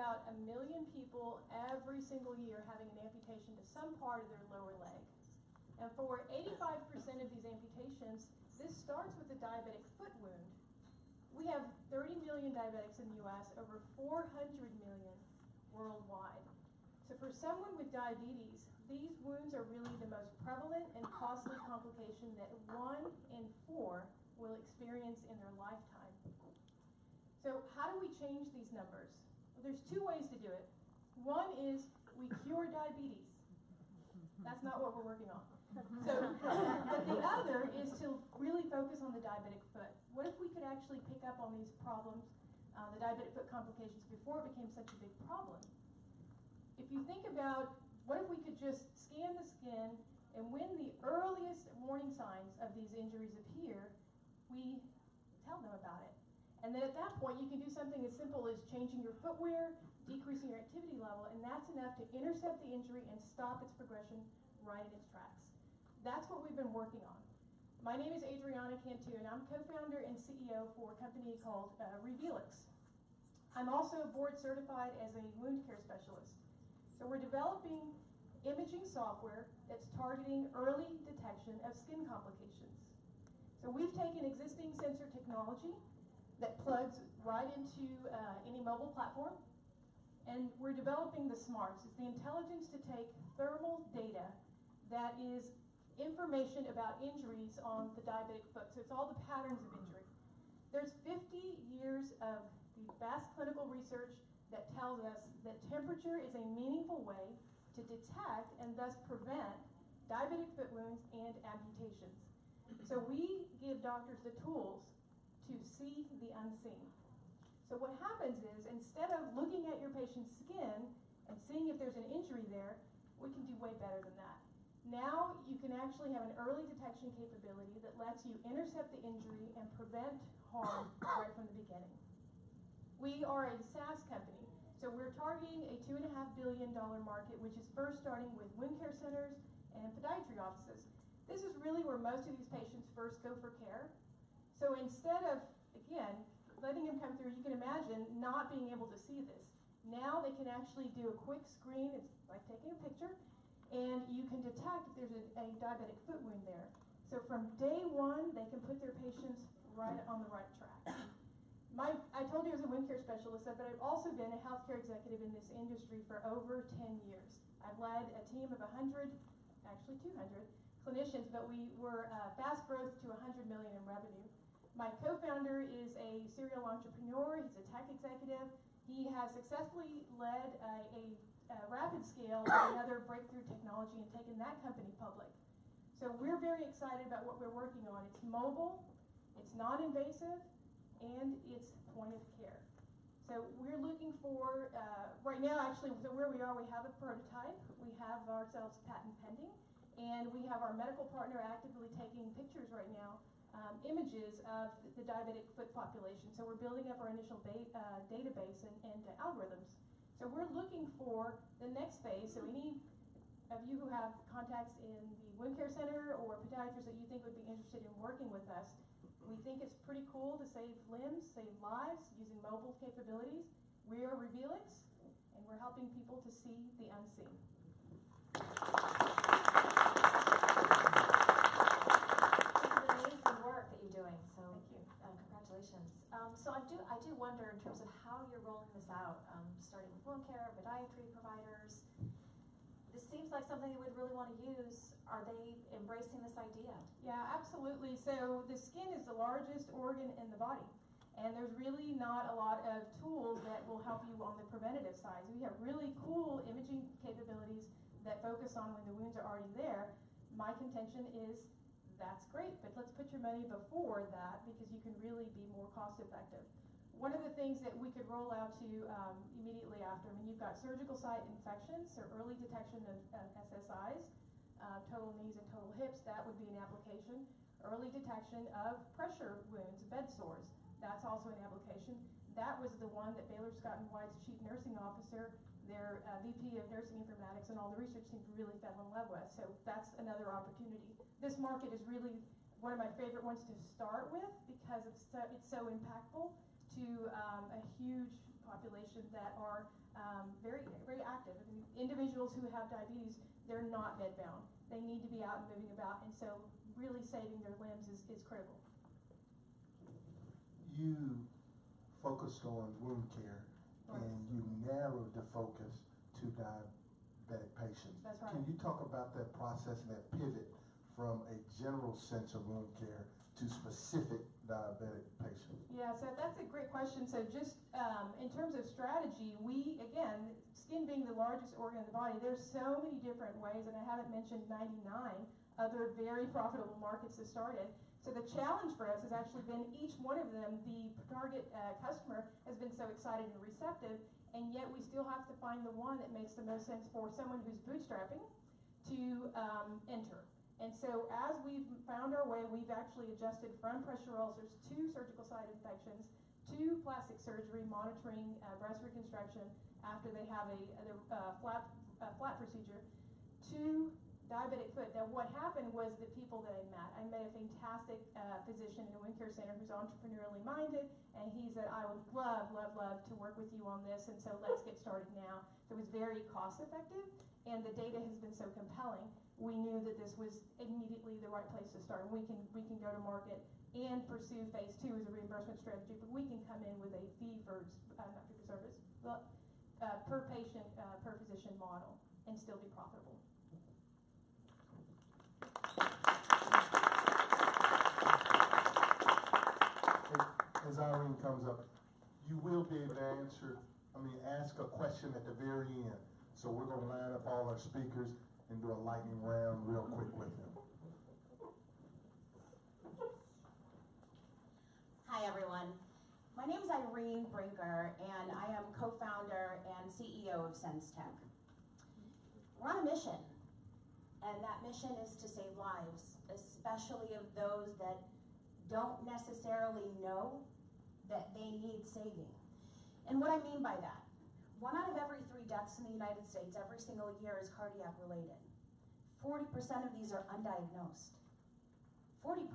about 1 million people every single year having an amputation to some part of their lower leg. And for 85% of these amputations, this starts with a diabetic foot wound. We have 30 million diabetics in the US, over 400 million worldwide. So for someone with diabetes, these wounds are really the most prevalent and costly complication that 1 in 4 will experience in their lifetime. So how do we change these numbers? Well, there's 2 ways to do it. One is we cure diabetes. That's not what we're working on. So, but the other is to really focus on the diabetic foot. What if we could actually pick up on these problems, the diabetic foot complications, before it became such a big problem? If you think about, what if we could just scan the skin, and when the earliest warning signs of these injuries appear, we tell them about it. And then at that point, you can do something as simple as changing your footwear, decreasing your activity level, and that's enough to intercept the injury and stop its progression right in its tracks. That's what we've been working on. My name is Adriana Cantu, and I'm co-founder and CEO for a company called Revealix. I'm also board certified as a wound care specialist. So we're developing imaging software that's targeting early detection of skin complications. So we've taken existing sensor technology that plugs right into any mobile platform, and we're developing the smarts. It's the intelligence to take thermal data that is information about injuries on the diabetic foot. So it's all the patterns of injury. There's 50 years of the vast clinical research that tells us that temperature is a meaningful way to detect and thus prevent diabetic foot wounds and amputations. So we give doctors the tools to see the unseen. So what happens is, instead of looking at your patient's skin and seeing if there's an injury there, we can do way better than that. Now you can actually have an early detection capability that lets you intercept the injury and prevent harm right from the beginning. We are a SaaS company, so we're targeting a $2.5 billion market, which is first starting with wound care centers and podiatry offices. This is really where most of these patients first go for care. So instead of, again, letting them come through, you can imagine not being able to see this. Now they can actually do a quick screen, it's like taking a picture, and you can detect if there's a diabetic foot wound there. So from day 1, they can put their patients right on the right track. I told you I was a wound care specialist, but I've also been a healthcare executive in this industry for over 10 years. I've led a team of 100, actually 200 clinicians, but we were fast growth to 100 million in revenue. My co-founder is a serial entrepreneur. He's a tech executive. He has successfully led a rapid scale of another breakthrough technology and taken that company public. So we're very excited about what we're working on. It's mobile, it's non-invasive, and it's point of care. So we're looking for, right now actually, so where we are, we have a prototype. We have ourselves patent pending, and we have our medical partner actively taking pictures right now, images of the diabetic foot population. So we're building up our initial database and algorithms. So we're looking for the next phase. So any of you who have contacts in the wound care center or podiatrists that you think would be interested in working with us, we think it's pretty cool to save limbs, save lives using mobile capabilities. We are Revealix, and we're helping people to see the unseen. Work that you're doing, so thank you. Congratulations. So I do wonder in terms of how you're rolling this out, starting with wound care, podiatry providers. This seems like something you would really want to use. Are they embracing this idea? Yeah, absolutely. So the skin is the largest organ in the body, and there's really not a lot of tools that will help you on the preventative side. So we have really cool imaging capabilities that focus on when the wounds are already there. My contention is that's great, but let's put your money before that because you can really be more cost effective. One of the things that we could roll out to immediately after, I mean, you've got surgical site infections, so early detection of SSIs, total knees and total hips, that would be an application. Early detection of pressure wounds, bed sores, that's also an application. That was the one that Baylor Scott & White's chief nursing officer, their VP of nursing informatics, and all the research team really fell in love with. So that's another opportunity. This market is really one of my favorite ones to start with because it's so impactful to a huge population that are very, very active. I mean, individuals who have diabetes, they're not bedbound. They need to be out and moving about, and so really saving their limbs is critical. You focused on wound care, Right. and you narrowed the focus to diabetic patients. That's right. Can you talk about that process and that pivot from a general sense of wound care to specific diabetic patients? Yeah, so that's a great question. So just in terms of strategy, again, skin being the largest organ of the body, there's so many different ways, and I haven't mentioned 99 other very profitable markets to start in. So the challenge for us has actually been each one of them, the target customer has been so excited and receptive, and yet we still have to find the one that makes the most sense for someone who's bootstrapping to enter. And so as we've found our way, we've actually adjusted from pressure ulcers to surgical site infections to plastic surgery, monitoring breast reconstruction after they have a flat procedure, to diabetic foot. Now what happened was the people that I met a fantastic physician in a wound care center who's entrepreneurially minded, and he said, I would love to work with you on this, and so let's get started now. So it was very cost effective, and the data has been so compelling. We knew that this was immediately the right place to start. We can go to market and pursue phase 2 as a reimbursement strategy, but we can come in with a fee for, not fee for service, but per patient, per physician model and still be profitable. As Irene comes up, you will be able to ask a question at the very end. So we're going to line up all our speakers and do a lightning round real quick with them. Hi everyone. My name is Irene Brinker, and I am co-founder and CEO of HealthTech. We're on a mission, and that mission is to save lives, especially of those that don't necessarily know that they need saving. And what I mean by that, 1 out of every 3 deaths in the United States every single year is cardiac related. 40% of these are undiagnosed. 40%.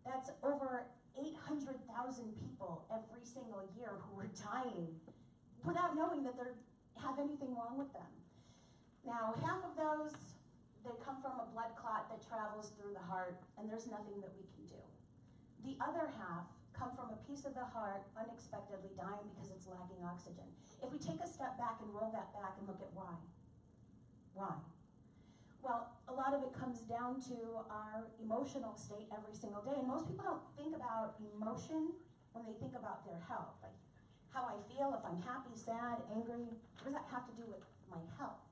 That's over 800,000 people every single year who are dying without knowing that they have anything wrong with them. Now, half of those, they come from a blood clot that travels through the heart, and there's nothing that we can do. The other half come from a piece of the heart unexpectedly dying because it's lacking oxygen. If we take a step back and roll that back and look at why. Why? Well, a lot of it comes down to our emotional state every single day, and most people don't think about emotion when they think about their health. Like how I feel, if I'm happy, sad, angry, what does that have to do with my health?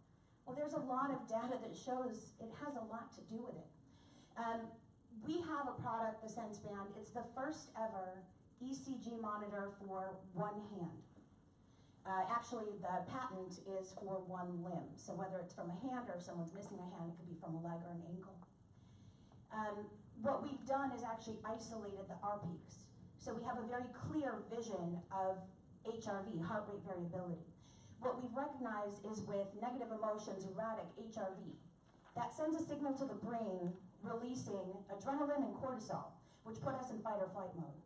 Well, there's a lot of data that shows it has a lot to do with it. We have a product, the SenseBand. It's the first ever ECG monitor for one hand. Actually, the patent is for one limb. So whether it's from a hand or if someone's missing a hand, it could be from a leg or an ankle. What we've done is actually isolated the R peaks. So we have a very clear vision of HRV, heart rate variability. What we've recognized is with negative emotions, erratic HRV, that sends a signal to the brain releasing adrenaline and cortisol, which put us in fight or flight mode.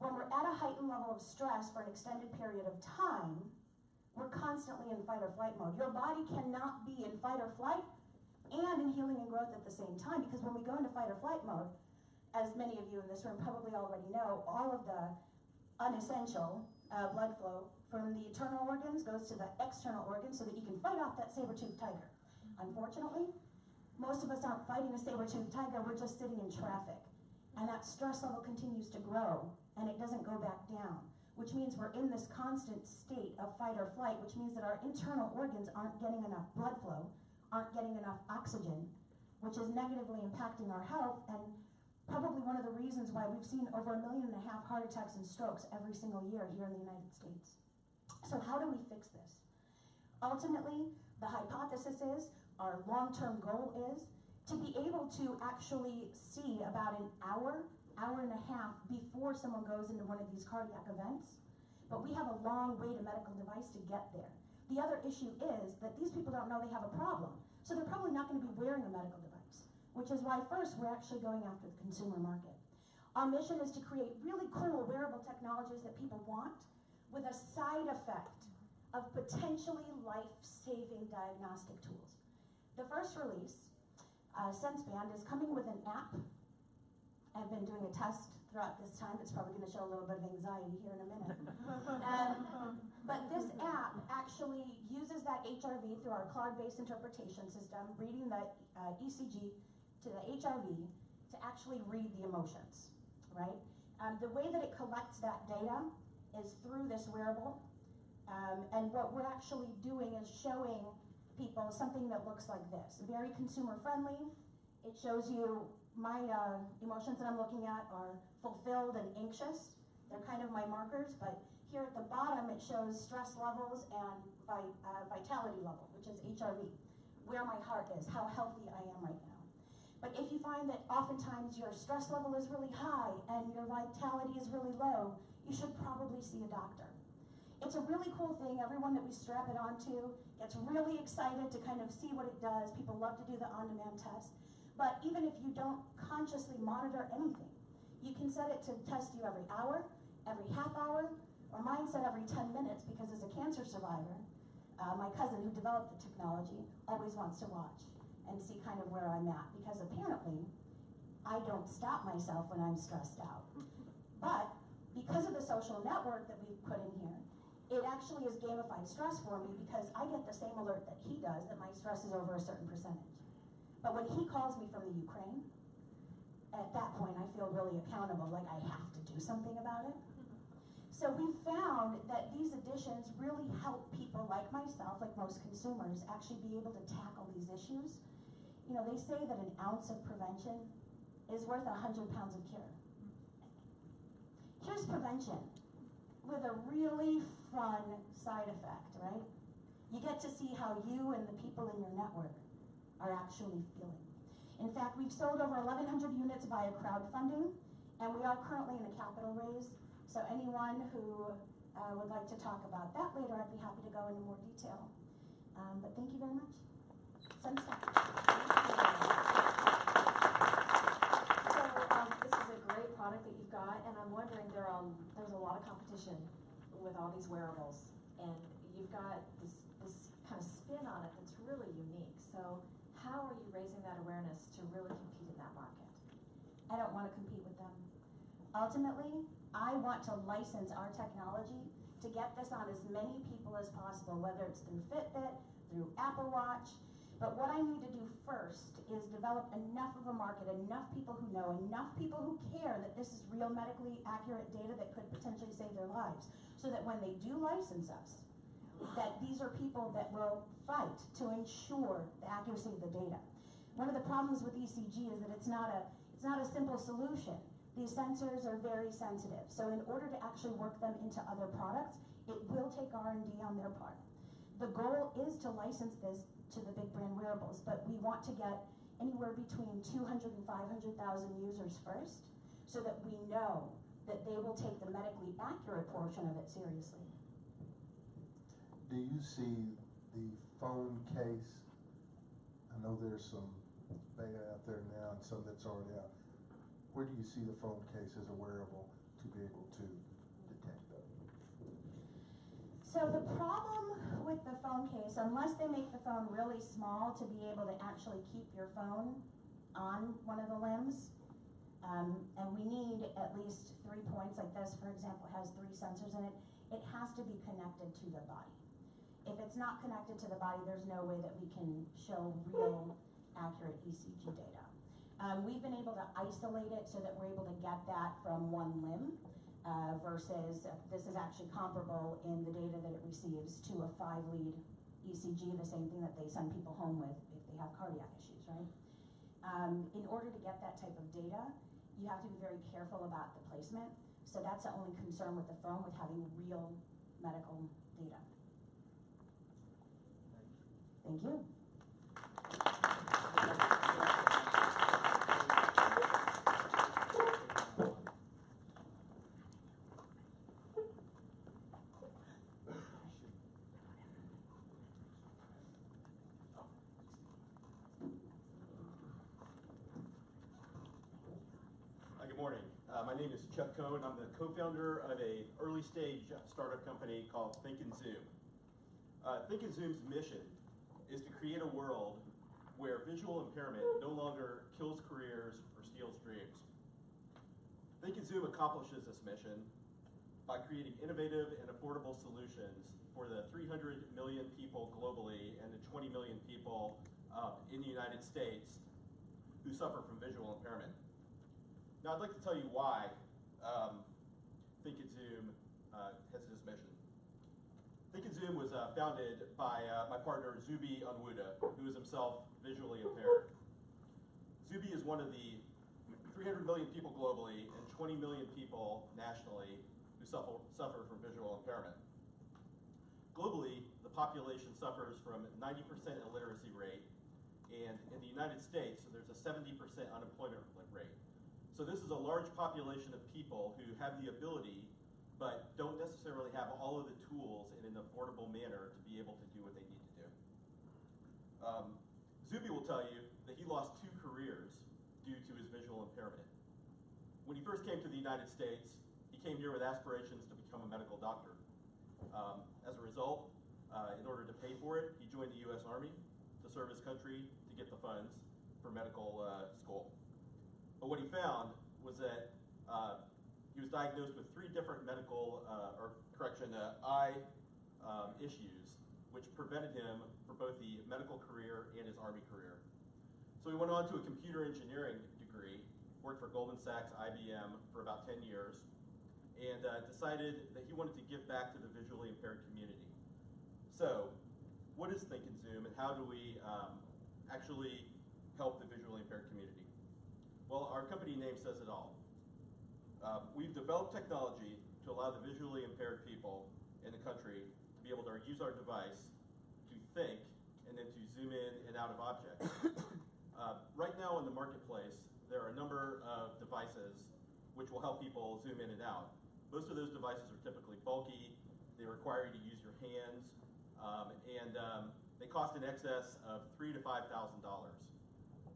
When we're at a heightened level of stress for an extended period of time, we're constantly in fight or flight mode. Your body cannot be in fight or flight and in healing and growth at the same time, because when we go into fight or flight mode, as many of you in this room probably already know, all of the unessential blood flow from the internal organs goes to the external organs so that you can fight off that saber-toothed tiger. Unfortunately, most of us aren't fighting a saber-toothed tiger, we're just sitting in traffic. And that stress level continues to grow, and it doesn't go back down, which means we're in this constant state of fight or flight, which means that our internal organs aren't getting enough blood flow, aren't getting enough oxygen, which is negatively impacting our health, and probably one of the reasons why we've seen over 1.5 million heart attacks and strokes every single year here in the United States. So how do we fix this? Ultimately, the hypothesis is, our long-term goal is, to be able to actually see about an hour and a half before someone goes into one of these cardiac events. But we have a long way to medical device to get there. The other issue is that these people don't know they have a problem, so they're probably not going to be wearing a medical device, which is why first we're actually going after the consumer market. Our mission is to create really cool wearable technologies that people want with a side effect of potentially life-saving diagnostic tools. The first release, SenseBand, is coming with an app. I've been doing a test throughout this time. It's probably going to show a little bit of anxiety here in a minute. But this app actually uses that HRV through our cloud-based interpretation system, reading the ECG to the HRV to actually read the emotions, right? The way that it collects that data is through this wearable. And what we're actually doing is showing people something that looks like this. Very consumer friendly. It shows you my emotions that I'm looking at are fulfilled and anxious. They're kind of my markers, but here at the bottom it shows stress levels and vitality level, which is HRV, where my heart is, how healthy I am right now. But if you find that oftentimes your stress level is really high and your vitality is really low, you should probably see a doctor. It's a really cool thing. Everyone that we strap it onto gets really excited to kind of see what it does. People love to do the on-demand test. But even if you don't consciously monitor anything, you can set it to test you every hour, every half hour, or mine set every 10 minutes because as a cancer survivor, my cousin who developed the technology always wants to watch and see kind of where I'm at because apparently I don't stop myself when I'm stressed out. But because of the social network that we've put in here, it actually is gamified stress for me because I get the same alert that he does that my stress is over a certain percentage. But when he calls me from the Ukraine, at that point I feel really accountable, like I have to do something about it. So we found that these additions really help people like myself, like most consumers, actually be able to tackle these issues. You know, they say that an ounce of prevention is worth 100 pounds of cure. Here's prevention with a really fun side effect, right? You get to see how you and the people in your network are actually feeling. In fact, we've sold over 1,100 units via crowdfunding, and we are currently in a capital raise. So anyone who would like to talk about that later, I'd be happy to go into more detail. But thank you very much. SenseTech. This is a great product that you've got, and I'm wondering there's a lot of competition with all these wearables, and you've got this kind of spin on it that's really unique. So how are you raising that awareness to really compete in that market? I don't want to compete with them. Ultimately, I want to license our technology to get this on as many people as possible, whether it's through Fitbit, through Apple Watch. But what I need to do first is develop enough of a market, enough people who know, enough people who care that this is real medically accurate data that could potentially save their lives, so that when they do license us, that these are people that will fight to ensure the accuracy of the data. One of the problems with ECG is that it's not a simple solution. These sensors are very sensitive, so in order to actually work them into other products, it will take R&D on their part. The goal is to license this to the big brand wearables, but we want to get anywhere between 200 and 500,000 users first, so that we know that they will take the medically accurate portion of it seriously. Do you see the phone case? I know there's some beta out there now and some that's already out. Where do you see the phone case as a wearable to be able to detect that? So the problem with the phone case, unless they make the phone really small to be able to actually keep your phone on one of the limbs, and we need at least 3 points, like this, for example, has 3 sensors in it, it has to be connected to the body. If it's not connected to the body, there's no way that we can show real accurate ECG data. We've been able to isolate it so that we're able to get that from one limb, versus this is actually comparable in the data that it receives to a 5-lead ECG, the same thing that they send people home with if they have cardiac issues, right? In order to get that type of data, you have to be very careful about the placement. So that's the only concern with the phone, with having real medical data. Thank you. Good morning. My name is Chuck Cohn. I'm the co-founder of a early stage startup company called Think and Zoom. Think and Zoom's mission is to create a world where visual impairment no longer kills careers or steals dreams. Think and Zoom accomplishes this mission by creating innovative and affordable solutions for the 300 million people globally and the 20 million people in the United States who suffer from visual impairment. Now I'd like to tell you why Think and Zoom has this mission. Think and Zoom was founded by my partner Zubi Onwuda, who is himself visually impaired. Zubi is one of the 300 million people globally and 20 million people nationally who suffer from visual impairment. Globally, the population suffers from 90% illiteracy rate, and in the United States, there's a 70% unemployment rate. So this is a large population of people who have the ability, but don't necessarily have all of the tools in an affordable manner to be able to do what they need to do. Zubi will tell you that he lost 2 careers due to his visual impairment. When he first came to the United States, he came here with aspirations to become a medical doctor. As a result, in order to pay for it, he joined the U.S. Army to serve his country to get the funds for medical school. But what he found was that he was diagnosed with 3 different medical, eye issues, which prevented him from both the medical career and his Army career. So he went on to a computer engineering degree, worked for Goldman Sachs, IBM for about 10 years, and decided that he wanted to give back to the visually impaired community. So, what is Think and Zoom, and how do we actually help the visually impaired community? Well, our company name says it all. We've developed technology to allow the visually impaired people in the country to be able to use our device to think and then to zoom in and out of objects. Right now in the marketplace, there are a number of devices which will help people zoom in and out. Most of those devices are typically bulky, they require you to use your hands, and they cost in excess of $3,000 to $5,000.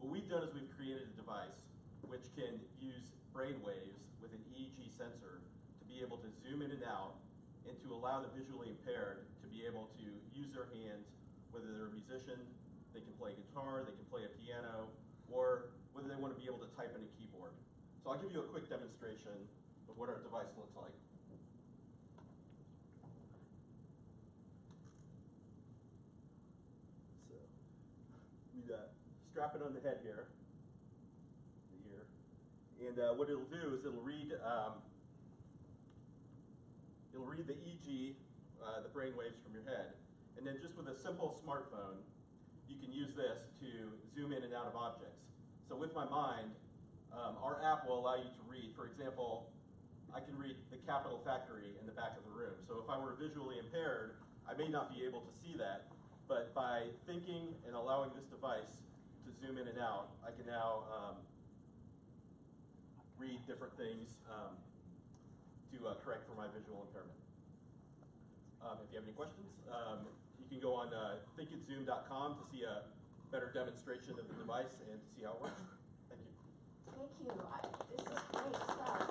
What we've done is we've created a device which can use brain waves with an EEG sensor to be able to zoom in and out and to allow the visually impaired to be able to use their hands, whether they're a musician, they can play guitar, they can play a piano, or whether they want to be able to type in a keyboard. So I'll give you a quick demonstration of what our device looks like. So we strap it on the head here, the ear, and what it'll do is it'll read the EEG, the brain waves from your head, and then just with a simple smartphone, you can use this to zoom in and out of objects. So with my mind, our app will allow you to read. For example, I can read the Capitol Factory in the back of the room. So if I were visually impaired, I may not be able to see that, but by thinking and allowing this device to zoom in and out, I can now read different things to correct for my visual impairment. If you have any questions, you can go on thinkandzoom.com to see a better demonstration of the device and to see how it works. Thank you. Thank you. This is great stuff.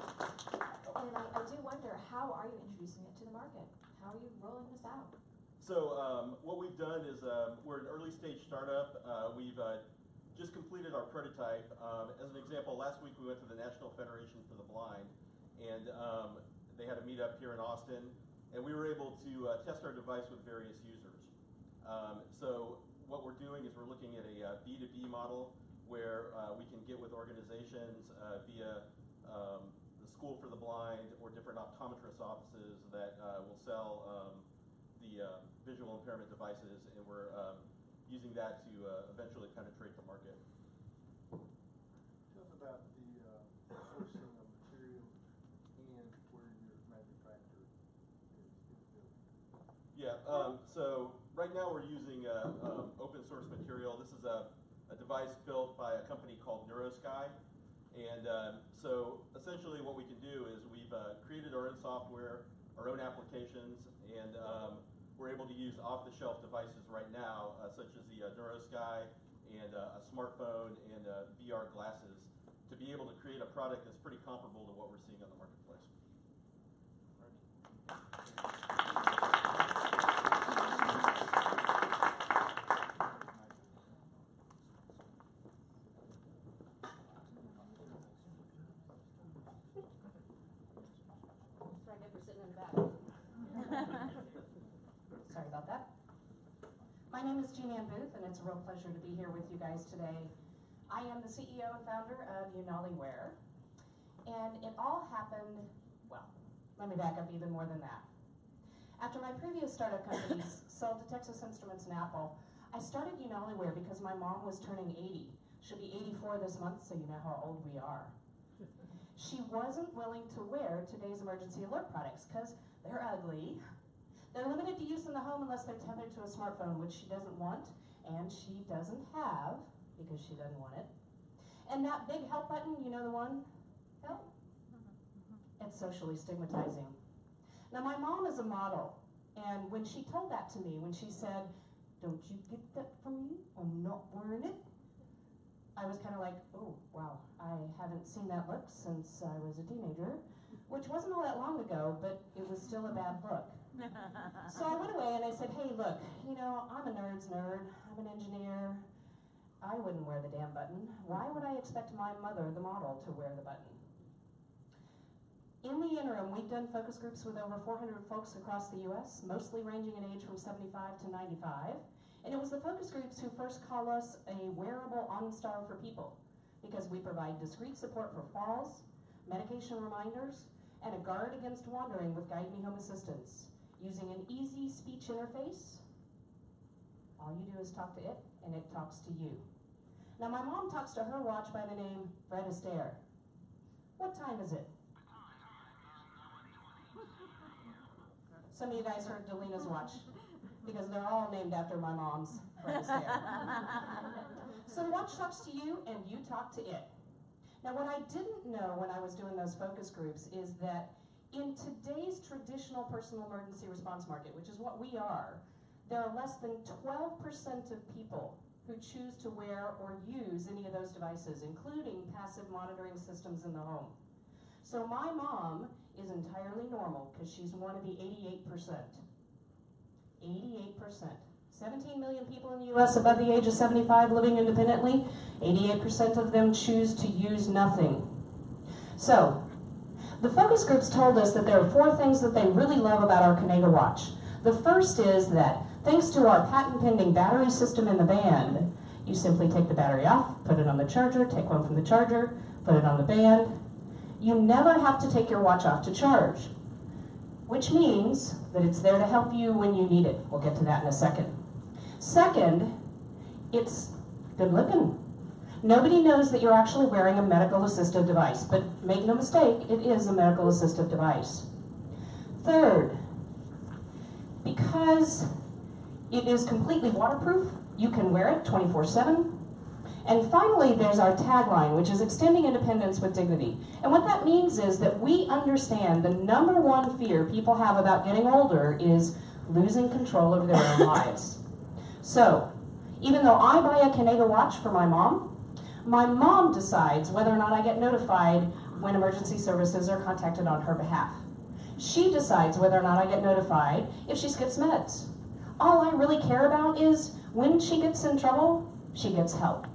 And I do wonder, how are you introducing it to the market? How are you rolling this out? So what we've done is we're an early stage startup. We've just completed our prototype. As an example, last week we went to the National Federation for the Blind, and they had a meetup here in Austin, and we were able to test our device with various users. So what we're doing is we're looking at a B2B model where we can get with organizations via the School for the Blind or different optometrist offices that will sell the visual impairment devices, and we're using that to eventually penetrate the market. Tell us about the sourcing of material and where your manufacturer is built. Yeah, so right now we're using open source material. This is a device built by a company called NeuroSky. And so essentially what we can do is we've created our own software, our own applications, and we're able to use off-the-shelf devices right now, such as the NeuroSky and a smartphone and VR glasses, to be able to create a product that's pretty comparable to what we're seeing on the marketplace. Right. My name is Jean Ann Booth, and it's a real pleasure to be here with you guys today. I am the CEO and founder of Unaliware, and it all happened, well, let me back up even more than that. After my previous startup companies sold to Texas Instruments and Apple, I started Unaliware because my mom was turning 80. She'll be 84 this month, so you know how old we are. She wasn't willing to wear today's emergency alert products because they're ugly. They're limited to use in the home unless they're tethered to a smartphone, which she doesn't want, and she doesn't have because she doesn't want it. And that big help button, you know the one? Help? It's socially stigmatizing. Now, my mom is a model, and when she told that to me, when she said, "Don't you get that from me? I'm not wearing it," I was kind of like, oh, wow, I haven't seen that look since I was a teenager, which wasn't all that long ago, but it was still a bad look. So I went away and I said, hey, look, you know, I'm a nerd's nerd. I'm an engineer. I wouldn't wear the damn button. Why would I expect my mother, the model, to wear the button? In the interim, we've done focus groups with over 400 folks across the U.S., mostly ranging in age from 75 to 95. And it was the focus groups who first call us a wearable OnStar for people, because we provide discreet support for falls, medication reminders, and a guard against wandering with Guide Me Home assistance. Using an easy speech interface, all you do is talk to it, and it talks to you. Now, my mom talks to her watch by the name Fred Astaire. What time is it? Some of you guys heard Delina's watch, because they're all named after my mom's Fred Astaire. So the watch talks to you, and you talk to it. Now, what I didn't know when I was doing those focus groups is that in today's traditional personal emergency response market, which is what we are, there are less than 12% of people who choose to wear or use any of those devices, including passive monitoring systems in the home. So my mom is entirely normal because she's one of the 88%. 88%. 17 million people in the U.S. above the age of 75 living independently. 88% of them choose to use nothing. So, the focus groups told us that there are 4 things that they really love about our Kanega watch. The first is that, thanks to our patent-pending battery system in the band, you simply take the battery off, put it on the charger, take one from the charger, put it on the band. You never have to take your watch off to charge, which means that it's there to help you when you need it. We'll get to that in a second. Second, it's good looking. Nobody knows that you're actually wearing a medical assistive device, but make no mistake, it is a medical assistive device. Third, because it is completely waterproof, you can wear it 24/7. And finally, there's our tagline, which is extending independence with dignity. And what that means is that we understand the number one fear people have about getting older is losing control over their own lives. So, even though I buy a Kanega watch for my mom decides whether or not I get notified when emergency services are contacted on her behalf. She decides whether or not I get notified if she skips meds. All I really care about is when she gets in trouble, she gets help.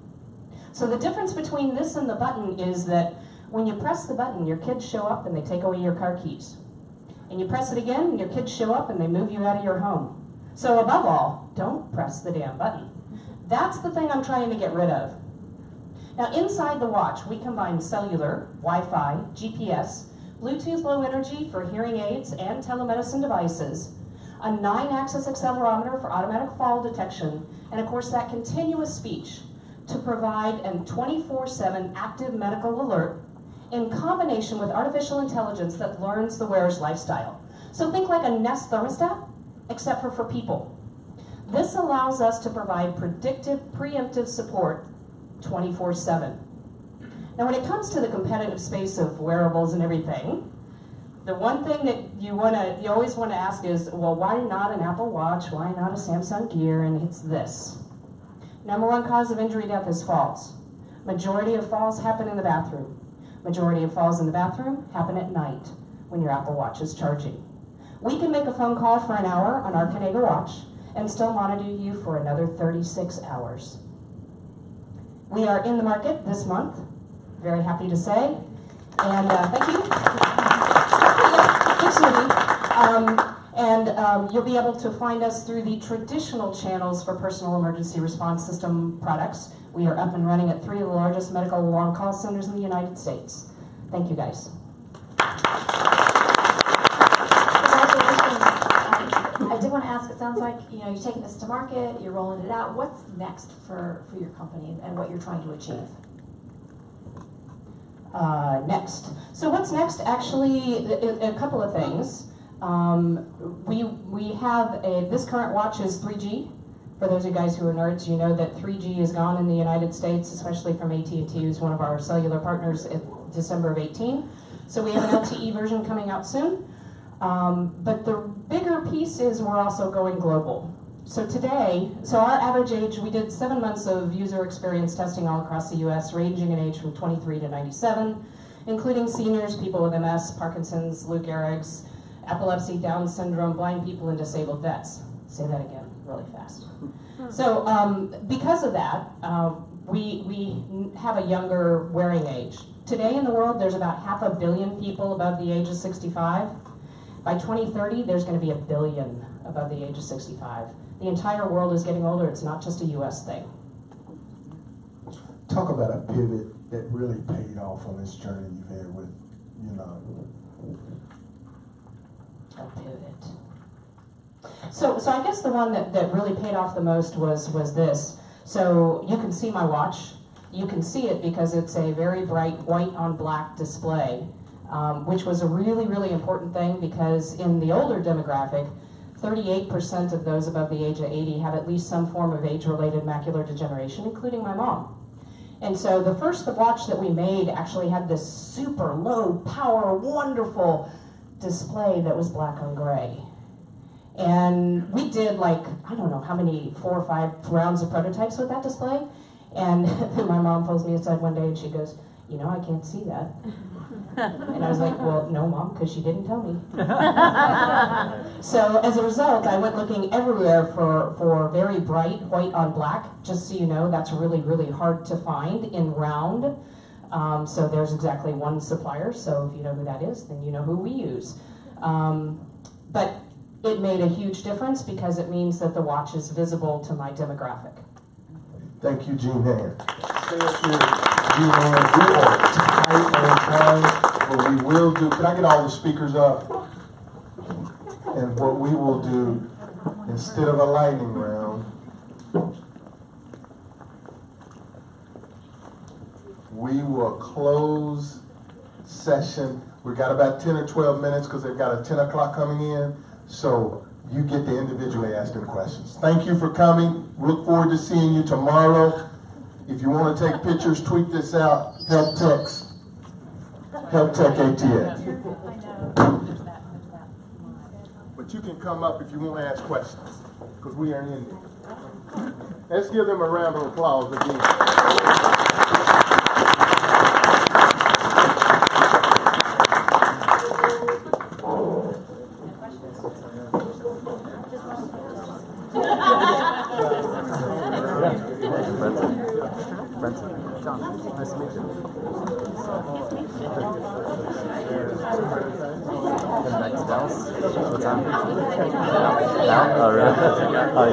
So the difference between this and the button is that when you press the button, your kids show up and they take away your car keys. And you press it again, and your kids show up and they move you out of your home. So above all, don't press the damn button. That's the thing I'm trying to get rid of. Now inside the watch, we combine cellular, Wi-Fi, GPS, Bluetooth low energy for hearing aids and telemedicine devices, a 9-axis accelerometer for automatic fall detection, and of course that continuous speech to provide a 24/7 active medical alert in combination with artificial intelligence that learns the wearer's lifestyle. So think like a Nest thermostat, except for people. This allows us to provide predictive, preemptive support 24/7. Now when it comes to the competitive space of wearables and everything, the one thing that you always want to ask is, well, why not an Apple Watch? Why not a Samsung Gear? And it's this. Number one cause of injury death is falls. Majority of falls happen in the bathroom. Majority of falls in the bathroom happen at night when your Apple Watch is charging. We can make a phone call for an hour on our Kanega watch and still monitor you for another 36 hours. We are in the market this month, very happy to say, and thank you. And you'll be able to find us through the traditional channels for personal emergency response system products. We are up and running at 3 of the largest medical alarm call centers in the United States. Thank you, guys. Congratulations. I did want to ask, it sounds like you're taking this to market, you're rolling it out. What's next for your company and what you're trying to achieve? Next. So what's next? Actually, a couple of things. We have this current watch is 3G. For those of you guys who are nerds, you know that 3G is gone in the United States, especially from AT&T, who's one of our cellular partners in December of 18. So we have an LTE version coming out soon. But the bigger piece is we're also going global. So today, our average age, we did 7 months of user experience testing all across the US, ranging in age from 23 to 97, including seniors, people with MS, Parkinson's, Lou Gehrig's, epilepsy, Down syndrome, blind people, and disabled vets. Say that again really fast. So because of that, we have a younger wearing age. Today in the world, there's about 500 million people above the age of 65. By 2030, there's going to be 1 billion above the age of 65. The entire world is getting older. It's not just a US thing. Talk about a pivot that really paid off on this journey you've had with, A pivot. So I guess the one that really paid off the most was this. So you can see my watch. You can see it because it's a very bright white on black display, which was a really, really important thing because in the older demographic, 38% of those above the age of 80 have at least some form of age-related macular degeneration, including my mom. And so the watch that we made actually had this super low power, wonderful display that was black on gray. And we did I don't know how many, 4 or 5 rounds of prototypes with that display. And then my mom pulls me aside one day and she goes, I can't see that. And I was like, well, no, Mom, because she didn't tell me. So as a result, I went looking everywhere for very bright white on black. Just so you know, that's really, really hard to find in round. So there's exactly one supplier. So if you know who that is, then you know who we use. But it made a huge difference because it means that the watch is visible to my demographic. Thank you, Jean Hand. Stay up here, Jean Hand. We are tight on time. What we will do, can I get all the speakers up? And what we will do, instead of a lightning round, we will close session. We got about 10 or 12 minutes because they've got a 10 o'clock coming in. So you get to individually ask them questions. Thank you for coming. Look forward to seeing you tomorrow. If you want to take pictures, tweet this out. HealthTech ATX. But you can come up if you want to ask questions, because we are in there. Let's give them a round of applause again. Nice to meet you. Heading back to Dallas. What time? Now? Oh, really? Oh,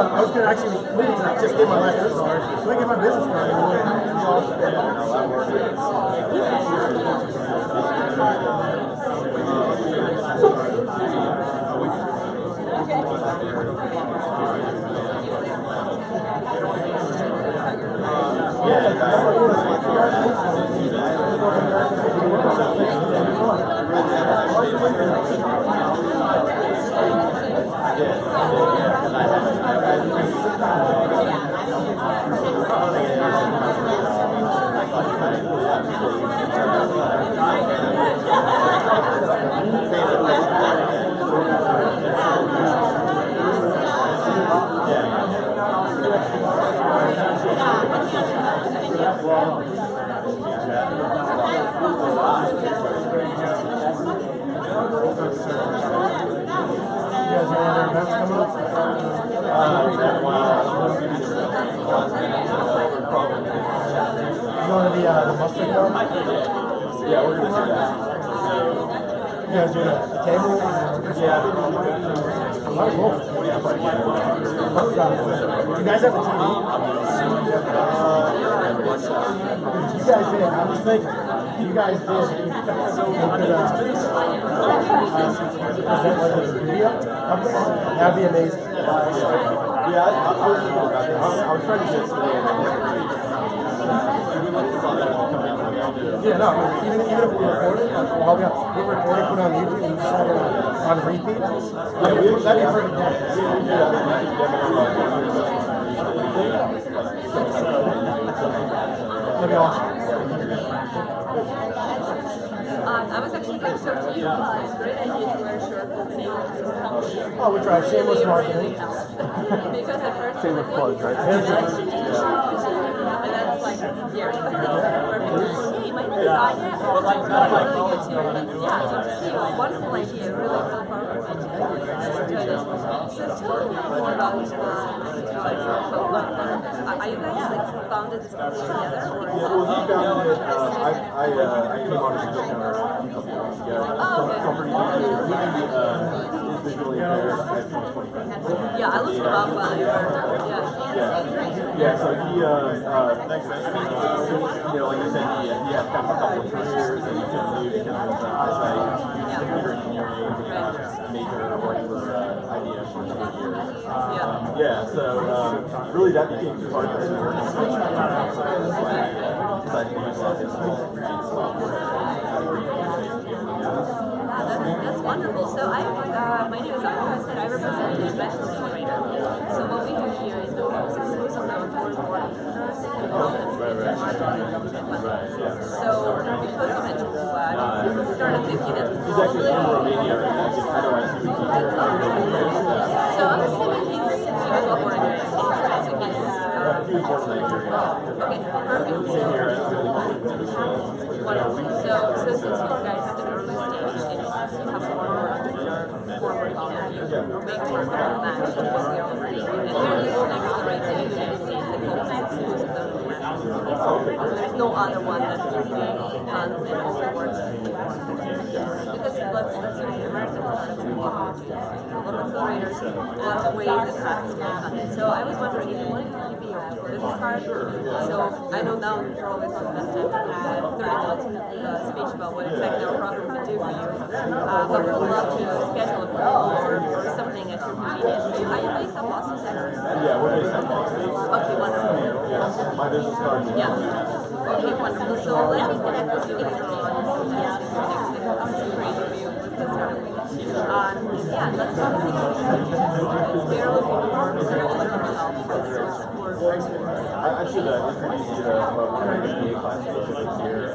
I was going to actually leave tonight, just get my life business card. So I get my business card. events coming up? You going to the mustard one? Yeah, we're gonna do that. You guys doing a table? Yeah. Oh, cool. You guys have a TV? You guys did. I was thinking. You guys did. That'd be amazing. Yeah, I was thinking about that. I was trying to get it today, and yeah, no, even if we record it, we'll help you out. We'll record it, put it on YouTube, and just have it on repeat. Yeah, that'd be a perfect day. That'd be awesome. I was actually going to talk to you. It's great idea to wear a shirt opening. Oh, we tried shameless marketing. Because at first, Shameless plug, right? and that's like, years ago. Hey, my name is Aya. But like, not like, yeah, I'd love to see you. Wonderful idea, really, really powerful idea. So tell me more about like, are you guys like founded this company together? Or well, he founded it. I came on as a co-founder a couple weeks ago. So pretty new. He is visually impaired. Yeah, I looked him up. Yeah. So he, you know, like I said, he had kind of a couple of careers that he couldn't do because of his eyesight. Computer engineering, major working for IBM for 2 years. Yeah. So really, that became part of his organization. Decided to use a lot of his software. That's wonderful. So my name is Aya. I said I represent the Special Incubator. So what we do here is we focus exclusively on more entrepreneurs and So because you mentioned startup 50, that's He's actually from Romania right now. So I'm assuming he was born in Nigeria. he was born in Nigeria. Okay, perfect. Wonderful. So since you guys have an early stage, you have more forward therapy or make more match with what we already do. And we're listening to the right thing to see the focus exclusively. There's no other one that really runs and also works. Because let's say American startups and accelerators, a lot of ways that startups get funded. So I was wondering if you want to give me your business card. So I know now you're always on the best time to have 30 minutes speech about what exactly our program can do for you. But we would love to schedule a call or something at your convenience. Are you based on Boston, Texas? Yeah, we're based in Boston. Okay, wonderful. Yeah, my business card. Yeah. Okay, wonderful. So let me connect with you later on. Yeah, let's talk about we're looking for I should introduce you to one of the MBA classes here.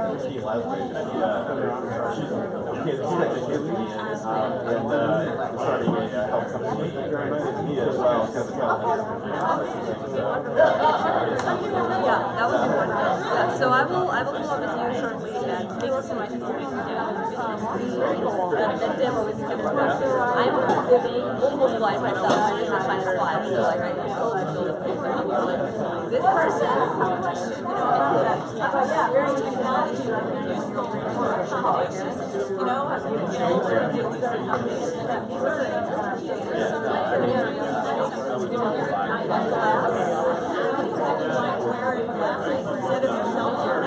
Christine Lasbridge. She's actually here with me and starting a health company. Me as well. Yeah, that would be wonderful. Yeah, so I will follow up with you shortly. And thank you so much for being here. That demo was kind of fun. I'm almost blind myself. I'm not trying to fly, so like I this person, very technology,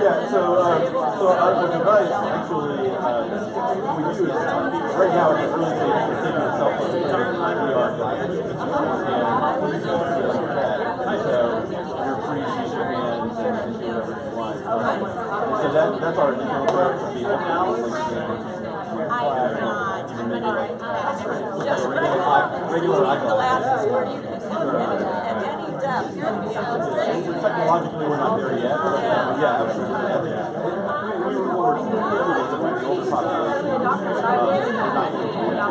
Yeah, so our device actually, we do is, right now it's early stage, we're taking a cell phone and VR glasses, and so you're free to use your hands and do whatever you want. So that's our initial approach, to be able to regular eyeglasses. Technologically, we're not there yet, but yeah, absolutely. What we're seeing is that with the older population, no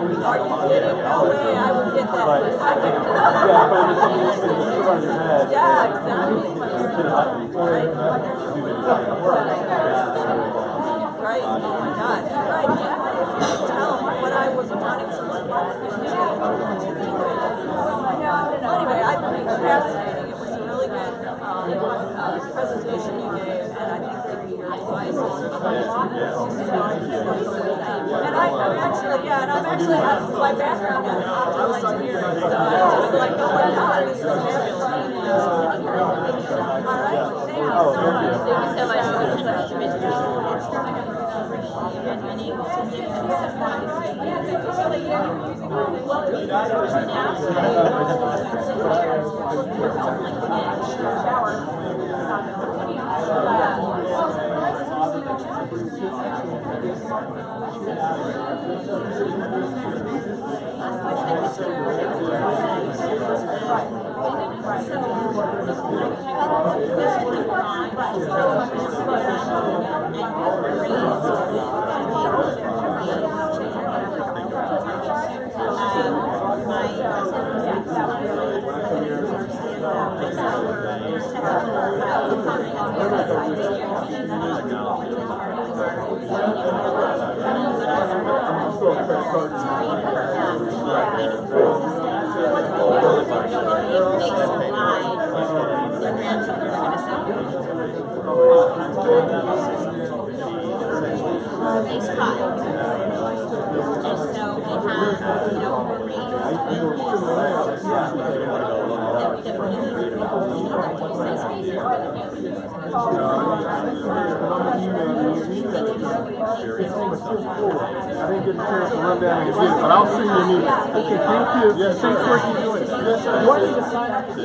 way I would get that. but if it's something you put on your head, Yeah, exactly. Right, oh my God, right, yeah. Tell what I was wanting to look at. actually have my background in optical engineering, so I was like, oh my god, this is terrible. All right, thank you so much for such a But I'll send you an email. Okay, thank you. Yes, sir. Thanks for doing it. Yes, sir. You want me to sign up to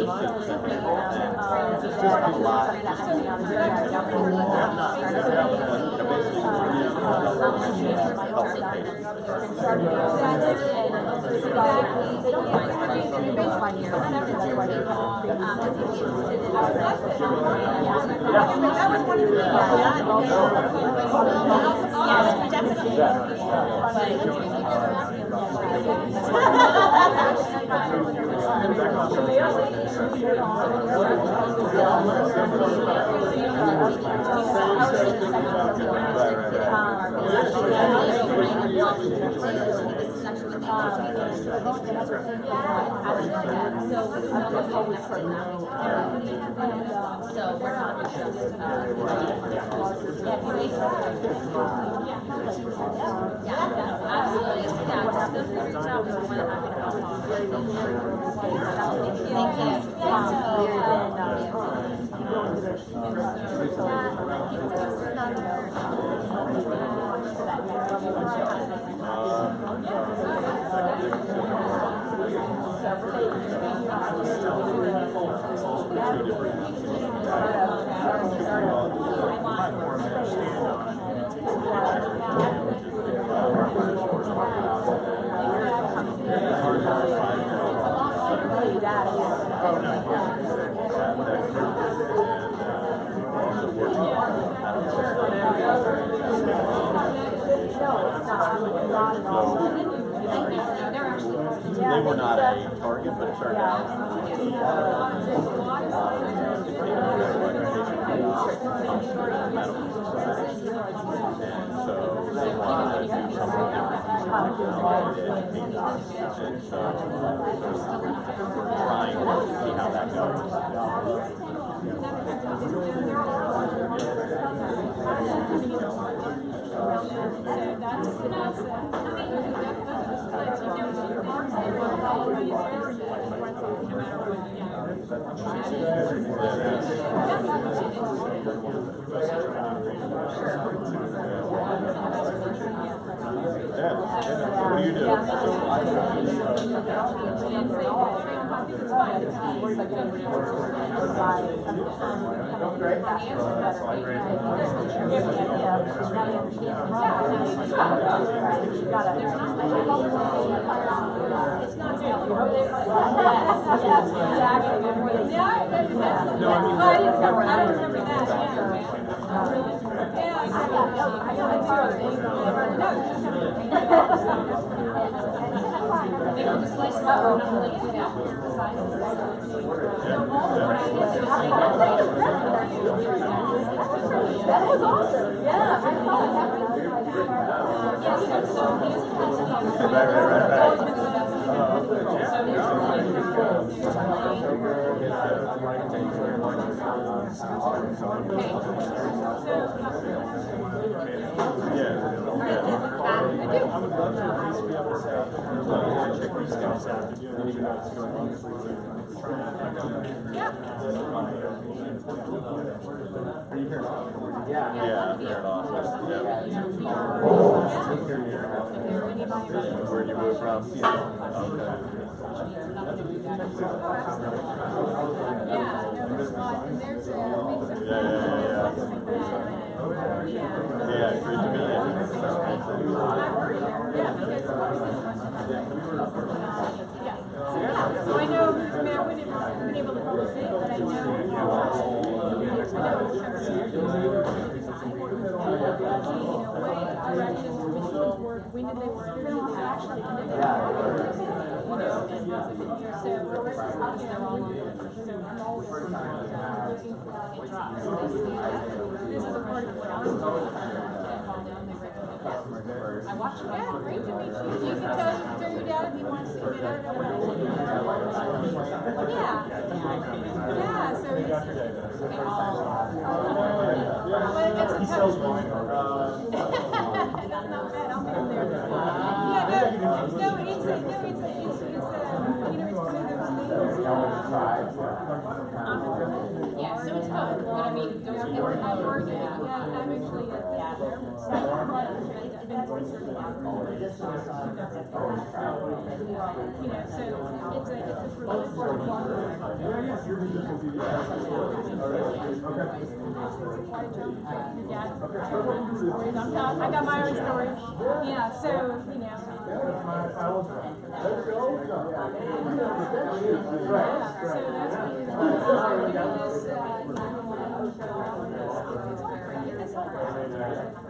They were not a target, but it turned out. What do you do? That was awesome. Yeah, I thought that. I would love to at least be able to say, check these guys out. They're doing really good. Are you here? Yeah, fair enough. Where'd you move from? Okay. Yeah, great to meet you. So I know, I mean, I wouldn't have been able to publish it, but I know, way directions, machines work, when did they work, when did they actually so we're looking for this is a part of what I'm doing. I watched it. Yeah, great to meet you. You can tell your dad if he wants to. I don't know what yeah. Yeah, so he's he sells wine. That's not bad. I'll meet him there. Yeah, no, it's one of those things. Yeah, so it's fun, but I mean, don't you worry about work. I'm actually I got my own story. Yeah, so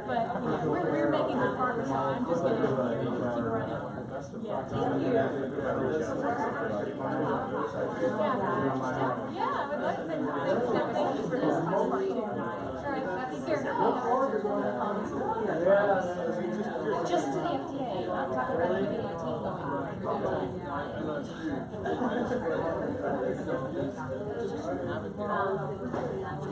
but we're making the progress on. I'm just gonna keep running. Yeah, thank you. Yeah, I would like to thank you for this. Just to the FDA, I'm talking about keeping my team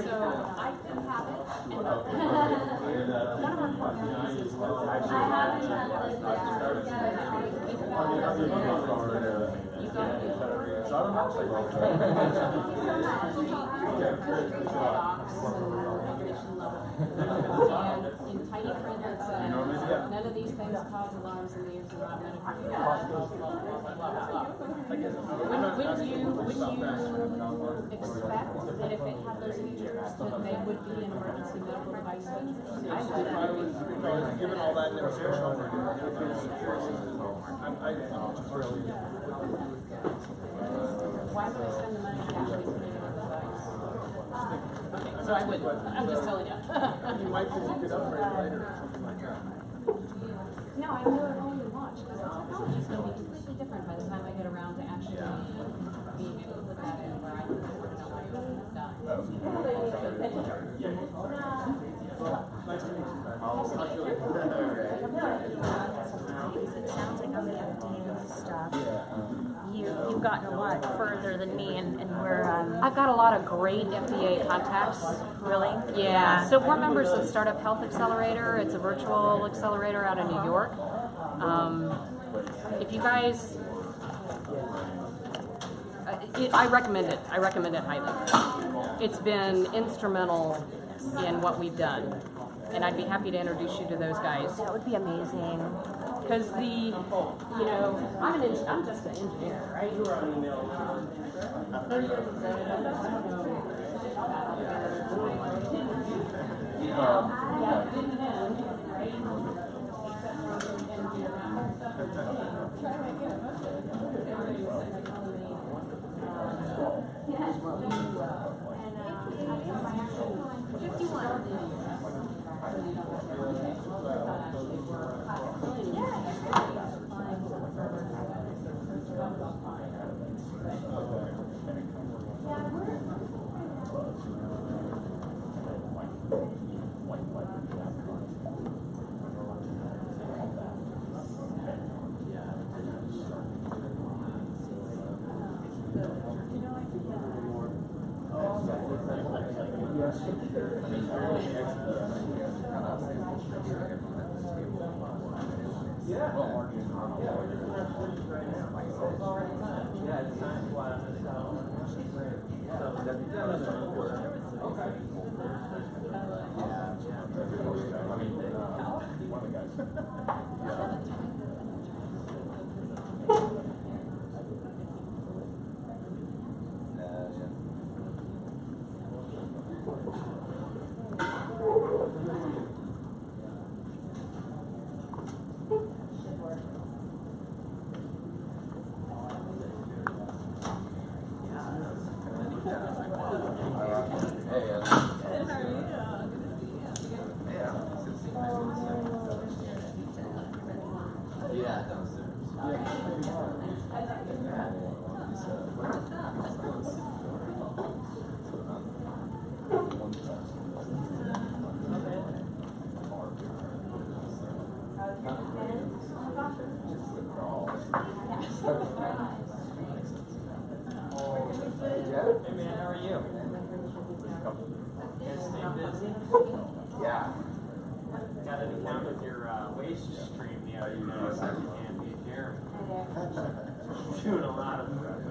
So I could have it. One of our partners is in tiny print that says, none of these things cause alarms in the ears of non-medical. Would you expect that if it had those features that they would be an emergency medical device? Given all that information, Why would I spend the money to actually put it in a device? Okay, so I wouldn't. I'm just telling you. you might think you could upgrade later or something like that. No, I know it only launched because the technology is going to be completely different by the time I get around to actually being able to put that in where I can afford to know what it's done. Nice to meet you. It sounds like on the FDA stuff, you've gotten a lot further than me, and we're. I've got a lot of great FDA contacts. Really? Yeah. So we're members of Startup Health Accelerator. It's a virtual accelerator out in New York. If you guys, I recommend it. I recommend it highly. It's been instrumental in what we've done, and I'd be happy to introduce you to those guys. That would be amazing. Because I'm just an engineer, right? Doing a lot of